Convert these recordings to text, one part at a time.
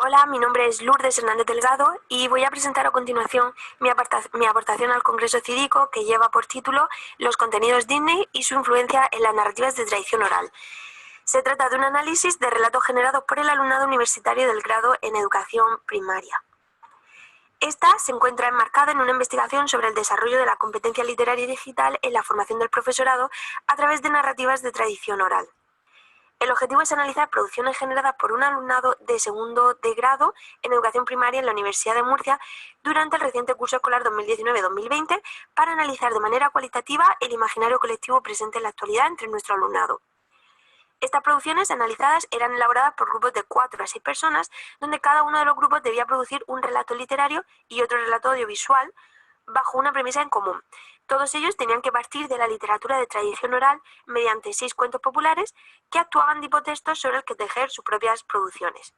Hola, mi nombre es Lourdes Hernández Delgado y voy a presentar a continuación mi aportación al Congreso Cívico, que lleva por título Los contenidos Disney y su influencia en las narrativas de tradición oral. Se trata de un análisis de relatos generados por el alumnado universitario del grado en educación primaria. Esta se encuentra enmarcada en una investigación sobre el desarrollo de la competencia literaria y digital en la formación del profesorado a través de narrativas de tradición oral. El objetivo es analizar producciones generadas por un alumnado de segundo de grado en educación primaria en la Universidad de Murcia durante el reciente curso escolar 2019-2020 para analizar de manera cualitativa el imaginario colectivo presente en la actualidad entre nuestro alumnado. Estas producciones analizadas eran elaboradas por grupos de 4 a 6 personas, donde cada uno de los grupos debía producir un relato literario y otro relato audiovisual bajo una premisa en común. Todos ellos tenían que partir de la literatura de tradición oral mediante 6 cuentos populares que actuaban de hipotextos sobre el que tejer sus propias producciones.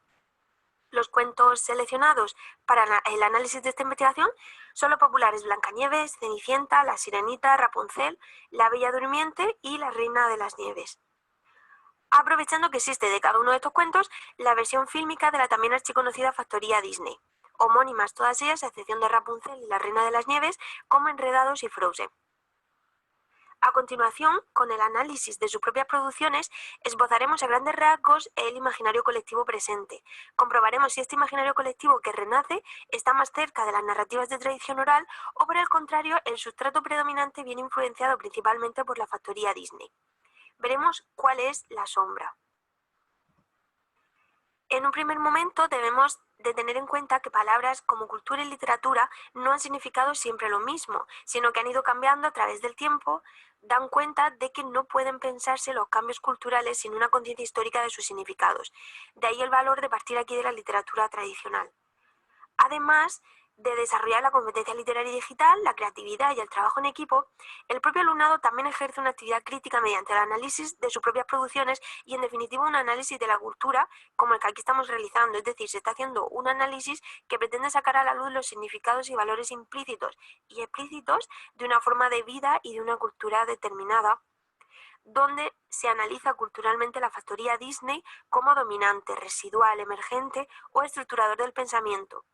Los cuentos seleccionados para el análisis de esta investigación son los populares Blancanieves, Cenicienta, La Sirenita, Rapunzel, La Bella Durmiente y La Reina de las Nieves. Aprovechando que existe de cada uno de estos cuentos la versión fílmica de la también archiconocida factoría Disney, homónimas todas ellas a excepción de Rapunzel y La Reina de las Nieves, como Enredados y Frozen. A continuación, con el análisis de sus propias producciones, esbozaremos a grandes rasgos el imaginario colectivo presente. Comprobaremos si este imaginario colectivo que renace está más cerca de las narrativas de tradición oral o, por el contrario, el sustrato predominante viene influenciado principalmente por la factoría Disney. Veremos cuál es la sombra. En un primer momento debemos de tener en cuenta que palabras como cultura y literatura no han significado siempre lo mismo, sino que han ido cambiando a través del tiempo, dan cuenta de que no pueden pensarse los cambios culturales sin una conciencia histórica de sus significados. De ahí el valor de partir aquí de la literatura tradicional. Además de desarrollar la competencia literaria y digital, la creatividad y el trabajo en equipo, el propio alumnado también ejerce una actividad crítica mediante el análisis de sus propias producciones y, en definitiva, un análisis de la cultura como el que aquí estamos realizando. Es decir, se está haciendo un análisis que pretende sacar a la luz los significados y valores implícitos y explícitos de una forma de vida y de una cultura determinada, donde se analiza culturalmente la factoría Disney como dominante, residual, emergente o estructurador del pensamiento.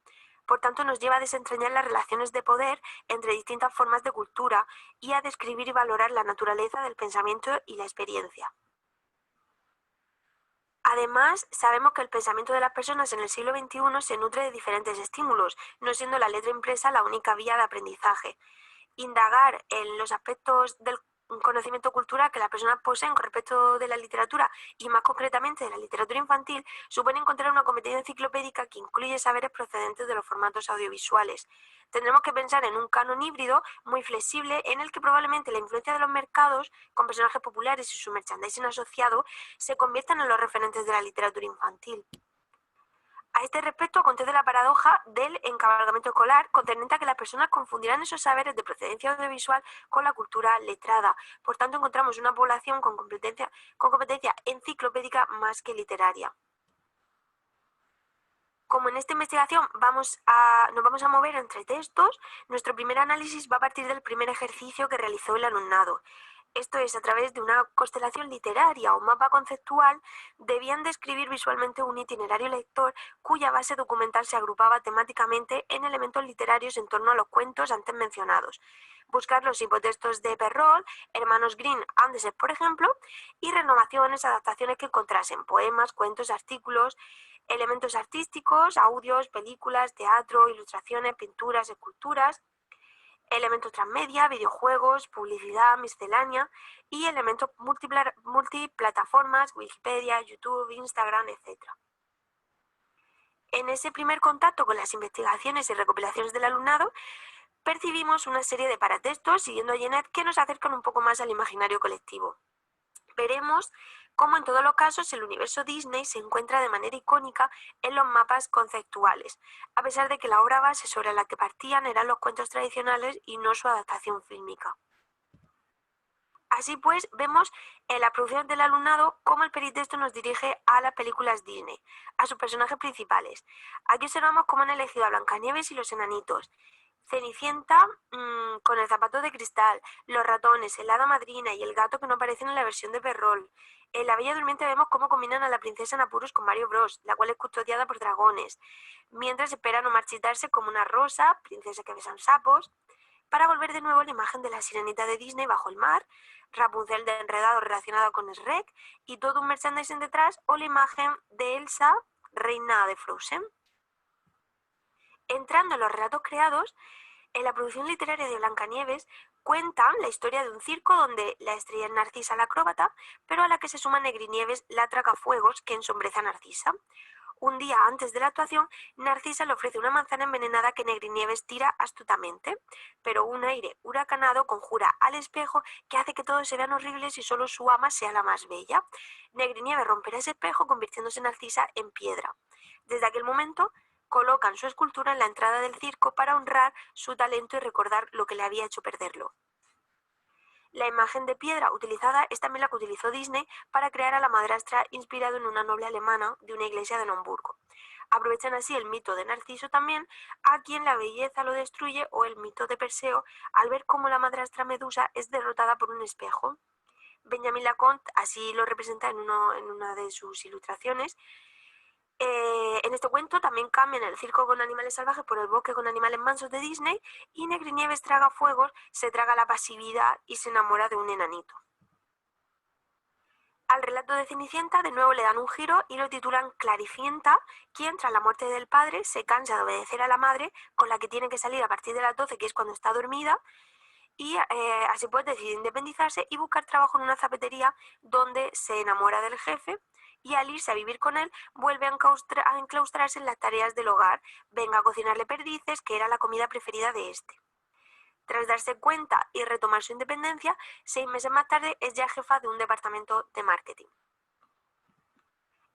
Por tanto, nos lleva a desentrañar las relaciones de poder entre distintas formas de cultura y a describir y valorar la naturaleza del pensamiento y la experiencia. Además, sabemos que el pensamiento de las personas en el siglo XXI se nutre de diferentes estímulos, no siendo la letra impresa la única vía de aprendizaje. Indagar en los aspectos del conocimiento cultural que las personas poseen con respecto de la literatura y más concretamente de la literatura infantil supone encontrar una competencia enciclopédica que incluye saberes procedentes de los formatos audiovisuales. Tendremos que pensar en un canon híbrido muy flexible en el que probablemente la influencia de los mercados con personajes populares y su merchandising asociado se conviertan en los referentes de la literatura infantil. A este respecto acontece la paradoja del encabalgamiento escolar, concerniente a que las personas confundirán esos saberes de procedencia audiovisual con la cultura letrada. Por tanto, encontramos una población con competencia enciclopédica más que literaria. Como en esta investigación nos vamos a mover entre textos, nuestro primer análisis va a partir del primer ejercicio que realizó el alumnado. Esto es, a través de una constelación literaria o mapa conceptual, debían describir visualmente un itinerario lector cuya base documental se agrupaba temáticamente en elementos literarios en torno a los cuentos antes mencionados. Buscar los hipotextos de Perrault, Hermanos Grimm, Andersen, por ejemplo, y renovaciones, adaptaciones que encontrasen poemas, cuentos, artículos, elementos artísticos, audios, películas, teatro, ilustraciones, pinturas, esculturas, elementos transmedia, videojuegos, publicidad, miscelánea y elementos multiplataformas, Wikipedia, YouTube, Instagram, etc. En ese primer contacto con las investigaciones y recopilaciones del alumnado, percibimos una serie de paratextos, siguiendo a Genet, que nos acercan un poco más al imaginario colectivo. Veremos cómo en todos los casos el universo Disney se encuentra de manera icónica en los mapas conceptuales, a pesar de que la obra base sobre la que partían eran los cuentos tradicionales y no su adaptación fílmica. Así pues, vemos en la producción del alumnado cómo el peritexto nos dirige a las películas Disney, a sus personajes principales. Aquí observamos cómo han elegido a Blancanieves y los enanitos, Cenicienta con el zapato de cristal, los ratones, el hada madrina y el gato que no aparecen en la versión de Perrol. En La Bella Durmiente vemos cómo combinan a la princesa en apuros con Mario Bros, la cual es custodiada por dragones, mientras espera no marchitarse como una rosa, princesa que besan sapos, para volver de nuevo a la imagen de la sirenita de Disney bajo el mar, Rapunzel de enredado relacionada con Shrek y todo un merchandising detrás, o la imagen de Elsa, reina de Frozen. Entrando en los relatos creados, en la producción literaria de Blancanieves cuentan la historia de un circo donde la estrella es Narcisa la acróbata, pero a la que se suma Negrinieves la tragafuegos que ensombrece a Narcisa. Un día antes de la actuación, Narcisa le ofrece una manzana envenenada que Negrinieves tira astutamente, pero un aire huracanado conjura al espejo que hace que todos se vean horribles y solo su ama sea la más bella. Negrinieves romperá ese espejo convirtiéndose Narcisa en piedra. Desde aquel momento, colocan su escultura en la entrada del circo para honrar su talento y recordar lo que le había hecho perderlo. La imagen de piedra utilizada es también la que utilizó Disney para crear a la madrastra inspirado en una noble alemana de una iglesia de Naumburgo. Aprovechan así el mito de Narciso también, a quien la belleza lo destruye, o el mito de Perseo, al ver cómo la madrastra Medusa es derrotada por un espejo. Benjamin Laconte así lo representa en una de sus ilustraciones. En este cuento también cambian el circo con animales salvajes por el bosque con animales mansos de Disney, y Negrinieves traga fuegos, se traga la pasividad y se enamora de un enanito. Al relato de Cenicienta de nuevo le dan un giro y lo titulan Clarifienta, quien tras la muerte del padre se cansa de obedecer a la madre, con la que tiene que salir a partir de las 12, que es cuando está dormida, y así pues decide independizarse y buscar trabajo en una zapatería, donde se enamora del jefe, y al irse a vivir con él vuelve a enclaustrarse en las tareas del hogar, venga a cocinarle perdices, que era la comida preferida de este. Tras darse cuenta y retomar su independencia, 6 meses más tarde es ya jefa de un departamento de marketing.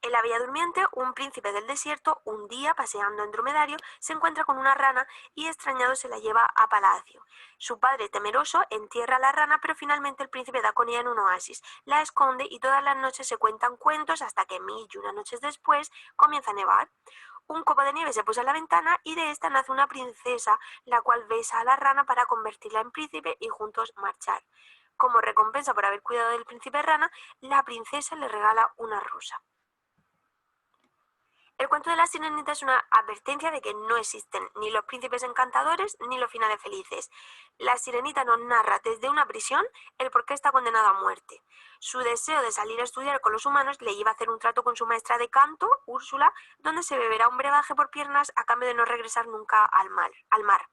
En La Bella Durmiente, un príncipe del desierto, un día paseando en dromedario, se encuentra con una rana y extrañado se la lleva a palacio. Su padre, temeroso, entierra a la rana, pero finalmente el príncipe da con ella en un oasis, la esconde y todas las noches se cuentan cuentos hasta que 1001 noches después comienza a nevar. Un copo de nieve se puso en la ventana y de esta nace una princesa, la cual besa a la rana para convertirla en príncipe y juntos marchar. Como recompensa por haber cuidado del príncipe rana, la princesa le regala una rosa. El cuento de la sirenita es una advertencia de que no existen ni los príncipes encantadores ni los finales felices. La sirenita nos narra desde una prisión el por qué está condenada a muerte. Su deseo de salir a estudiar con los humanos le lleva a hacer un trato con su maestra de canto, Úrsula, donde se beberá un brebaje por piernas a cambio de no regresar nunca al mar.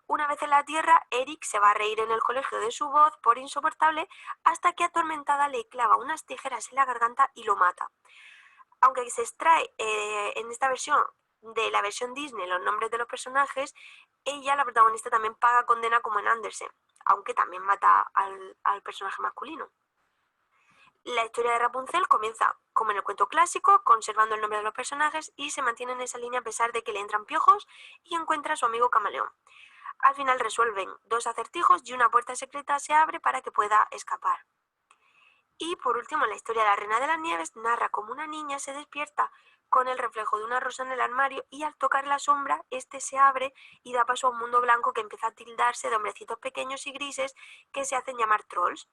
Una vez en la tierra, Eric se va a reír en el colegio de su voz por insoportable, hasta que atormentada le clava unas tijeras en la garganta y lo mata. Aunque se extrae en esta versión de la versión Disney los nombres de los personajes, ella, la protagonista, también paga condena como en Andersen, aunque también mata al personaje masculino. La historia de Rapunzel comienza como en el cuento clásico, conservando el nombre de los personajes, y se mantiene en esa línea a pesar de que le entran piojos y encuentra a su amigo camaleón. Al final resuelven 2 acertijos y una puerta secreta se abre para que pueda escapar. Y por último, la historia de la Reina de las Nieves narra cómo una niña se despierta con el reflejo de una rosa en el armario, y al tocar la sombra, este se abre y da paso a un mundo blanco que empieza a tildarse de hombrecitos pequeños y grises que se hacen llamar trolls.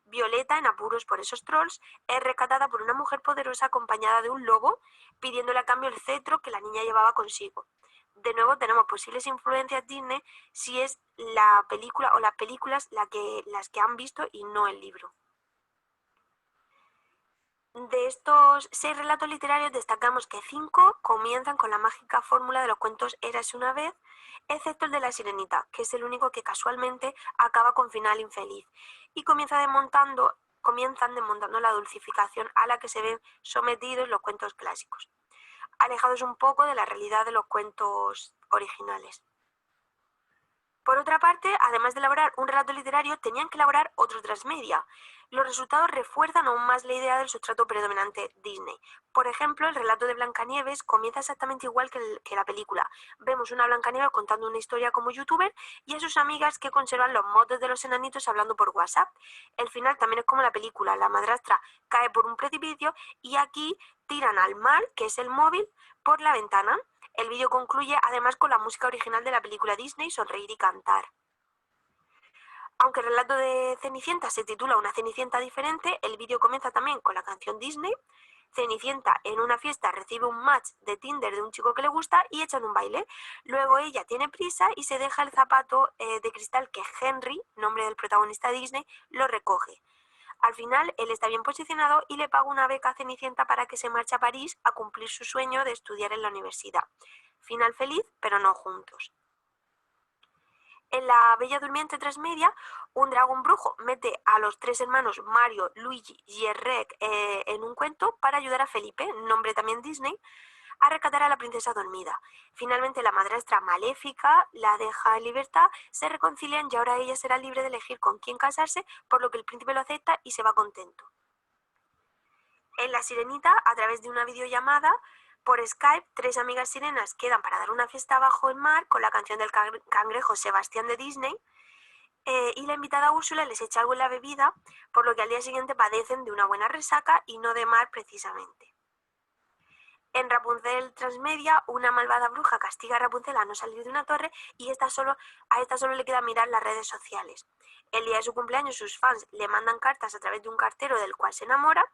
Violeta, en apuros por esos trolls, es rescatada por una mujer poderosa acompañada de un lobo, pidiéndole a cambio el cetro que la niña llevaba consigo. De nuevo tenemos posibles influencias Disney si es la película o las películas las que han visto y no el libro. De estos 6 relatos literarios destacamos que 5 comienzan con la mágica fórmula de los cuentos Érase una vez, excepto el de la Sirenita, que es el único que casualmente acaba con final infeliz, y comienzan desmontando la dulcificación a la que se ven sometidos los cuentos clásicos, alejados un poco de la realidad de los cuentos originales. Por otra parte, además de elaborar un relato literario, tenían que elaborar otro transmedia. Los resultados refuerzan aún más la idea del sustrato predominante Disney. Por ejemplo, el relato de Blancanieves comienza exactamente igual que la película. Vemos una Blancanieves contando una historia como youtuber y a sus amigas que conservan los modos de los enanitos hablando por WhatsApp. El final también es como la película. La madrastra cae por un precipicio y aquí tiran al mar, que es el móvil, por la ventana. El vídeo concluye además con la música original de la película Disney, Sonreír y Cantar. Aunque el relato de Cenicienta se titula Una Cenicienta diferente, el vídeo comienza también con la canción Disney. Cenicienta en una fiesta recibe un match de Tinder de un chico que le gusta y echan un baile. Luego ella tiene prisa y se deja el zapato de cristal que Henry, nombre del protagonista Disney, lo recoge. Al final, él está bien posicionado y le paga una beca a Cenicienta para que se marche a París a cumplir su sueño de estudiar en la universidad. Final feliz, pero no juntos. En La Bella Durmiente Transmedia, un dragón brujo mete a los tres hermanos Mario, Luigi y Shrek en un cuento para ayudar a Felipe, nombre también Disney, a rescatar a la princesa dormida. Finalmente la madrastra maléfica la deja en libertad, se reconcilian y ahora ella será libre de elegir con quién casarse, por lo que el príncipe lo acepta y se va contento. En La Sirenita, a través de una videollamada por Skype, tres amigas sirenas quedan para dar una fiesta bajo el mar con la canción del cangrejo Sebastián de Disney, y la invitada Úrsula les echa algo en la bebida, por lo que al día siguiente padecen de una buena resaca y no de mar precisamente. En Rapunzel Transmedia, una malvada bruja castiga a Rapunzel a no salir de una torre y a esta solo le queda mirar las redes sociales. El día de su cumpleaños sus fans le mandan cartas a través de un cartero del cual se enamora,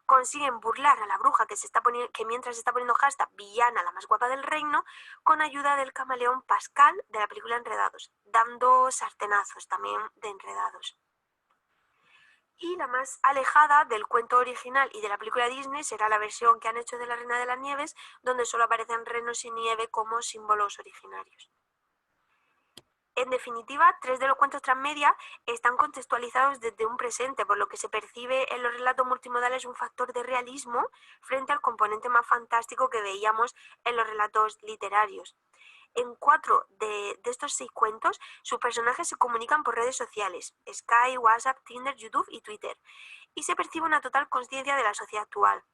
consiguen burlar a la bruja que mientras se está poniendo hashtag villana, la más guapa del reino, con ayuda del camaleón Pascal de la película Enredados, dando sartenazos también de Enredados. Y la más alejada del cuento original y de la película Disney será la versión que han hecho de La Reina de las Nieves, donde solo aparecen renos y nieve como símbolos originarios. En definitiva, tres de los cuentos transmedia están contextualizados desde un presente, por lo que se percibe en los relatos multimodales un factor de realismo frente al componente más fantástico que veíamos en los relatos literarios. En 4 de estos 6 cuentos, sus personajes se comunican por redes sociales, Skype, WhatsApp, Tinder, YouTube y Twitter, y se percibe una total conciencia de la sociedad actual.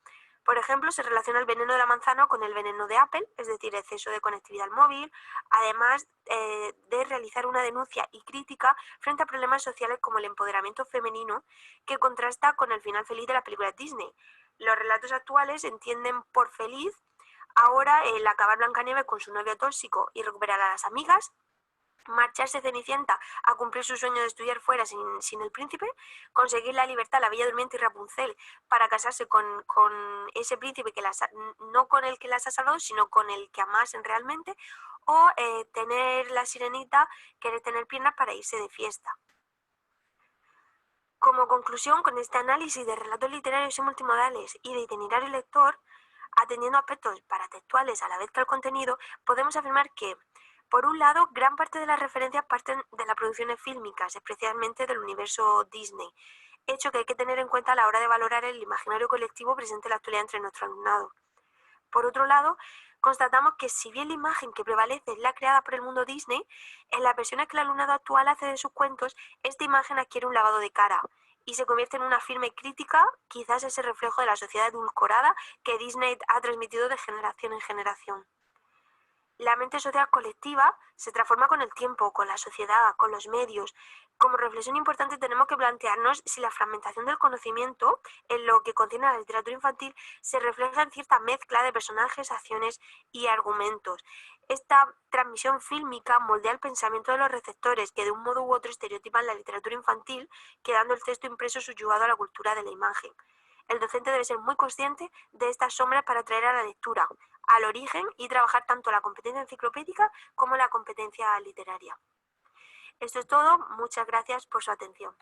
Por ejemplo, se relaciona el veneno de la manzana con el veneno de Apple, es decir, exceso de conectividad al móvil, además de realizar una denuncia y crítica frente a problemas sociales como el empoderamiento femenino, que contrasta con el final feliz de la película Disney. Los relatos actuales entienden por feliz ahora el acabar Blancanieves con su novio tóxico y recuperar a las amigas, marcharse Cenicienta a cumplir su sueño de estudiar fuera sin el príncipe, conseguir la libertad la Bella Durmiente y Rapunzel para casarse con ese príncipe no con el que las ha salvado, sino con el que amasen realmente, o tener la Sirenita, querer tener piernas para irse de fiesta. Como conclusión, con este análisis de relatos literarios y multimodales y de itinerario lector, atendiendo aspectos paratextuales a la vez que al contenido, podemos afirmar que, por un lado, gran parte de las referencias parten de las producciones fílmicas, especialmente del universo Disney, hecho que hay que tener en cuenta a la hora de valorar el imaginario colectivo presente en la actualidad entre nuestro alumnado. Por otro lado, constatamos que si bien la imagen que prevalece es la creada por el mundo Disney, en las versiones que el alumnado actual hace de sus cuentos, esta imagen adquiere un lavado de cara y se convierte en una firme crítica, quizás ese reflejo de la sociedad edulcorada que Disney ha transmitido de generación en generación. La mente social colectiva se transforma con el tiempo, con la sociedad, con los medios. Como reflexión importante tenemos que plantearnos si la fragmentación del conocimiento en lo que contiene la literatura infantil se refleja en cierta mezcla de personajes, acciones y argumentos. Esta transmisión fílmica moldea el pensamiento de los receptores que de un modo u otro estereotipan la literatura infantil, quedando el texto impreso subyugado a la cultura de la imagen. El docente debe ser muy consciente de estas sombras para atraer a la lectura, al origen, y trabajar tanto la competencia enciclopédica como la competencia literaria. Esto es todo, muchas gracias por su atención.